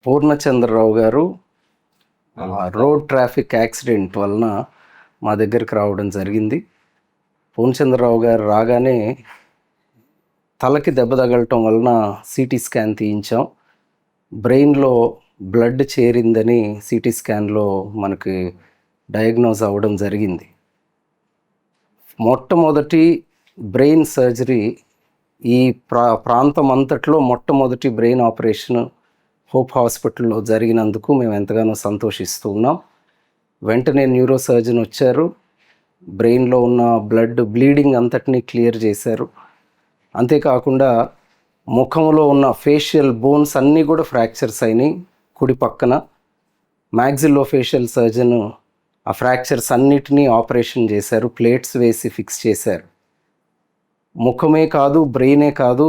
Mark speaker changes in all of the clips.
Speaker 1: పూర్ణచంద్రరావు గారు road traffic accident వలన మా దగ్గరికి రావడం జరిగింది. పూర్ణచంద్రరావు గారు రాగానే తలకి దెబ్బ తగలటం వలన సిటీ స్కాన్ తీయించాం. బ్రెయిన్లో బ్లడ్ చేరిందని సిటీ స్కాన్లో మనకి డయాగ్నోజ్ అవ్వడం జరిగింది. మొట్టమొదటి బ్రెయిన్ సర్జరీ ఈ ప్రాంతం అంతట్లో మొట్టమొదటి బ్రెయిన్ ఆపరేషన్ హోప్ హాస్పిటల్లో జరిగినందుకు మేము ఎంతగానో సంతోషిస్తూ ఉన్నాం. వెంటనే న్యూరో సర్జన్ వచ్చారు. బ్రెయిన్లో ఉన్న బ్లీడింగ్ అంతటినీ క్లియర్ చేశారు. అంతేకాకుండా ముఖంలో ఉన్న ఫేషియల్ బోన్స్ అన్నీ కూడా ఫ్రాక్చర్స్ అయినాయి. కుడి పక్కన మ్యాగ్జిల్లో ఫేషియల్ సర్జన్ ఆ ఫ్రాక్చర్స్ అన్నిటినీ ఆపరేషన్ చేశారు. ప్లేట్స్ వేసి ఫిక్స్ చేశారు. ముఖమే కాదు, బ్రెయినే కాదు,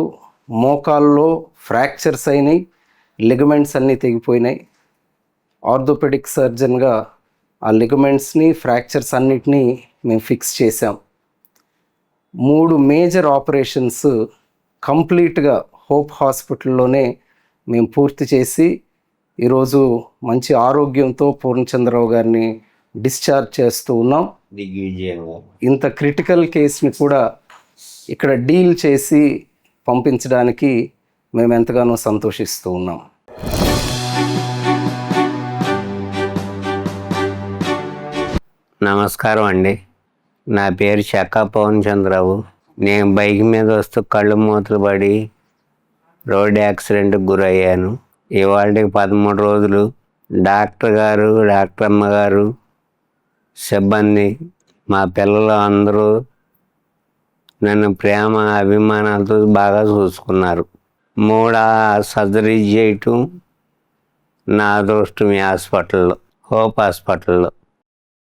Speaker 1: మోకాల్లో ఫ్రాక్చర్స్ అయినాయి, లిగమెంట్స్ అన్నీ తెగిపోయినాయి. ఆర్థోపెడిక్ సర్జన్గా ఆ లిగమెంట్స్ని, ఫ్రాక్చర్స్ అన్నిటినీ మేము ఫిక్స్ చేసాం. 3 మేజర్ ఆపరేషన్స్ కంప్లీట్గా హోప్ హాస్పిటల్లోనే మేము పూర్తి చేసి ఈరోజు మంచి ఆరోగ్యంతో పూర్ణచంద్రరావు గారిని డిశ్చార్జ్ చేస్తూ ఉన్నాం. ఇంత క్రిటికల్ కేసుని కూడా ఇక్కడ డీల్ చేసి పంపించడానికి మేము ఎంతగానో సంతోషిస్తూ ఉన్నాం.
Speaker 2: నమస్కారం అండి. నా పేరు చెక్కా పూర్ణచంద్రరావు. నేను బైక్ మీద వస్తూ కళ్ళు మూతలు పడి రోడ్ యాక్సిడెంట్కి గురయ్యాను. ఇవాళకి 13 రోజులు. డాక్టర్ గారు, డాక్టర్ అమ్మగారు, సిబ్బంది, మా పిల్లలు అందరూ నన్ను ప్రేమ అభిమానాలతో బాగా చూసుకున్నారు. 3 సర్జరీ చేయటం నా అదృష్టం ఈ హాస్పిటల్లో, హోప్ హాస్పిటల్లో.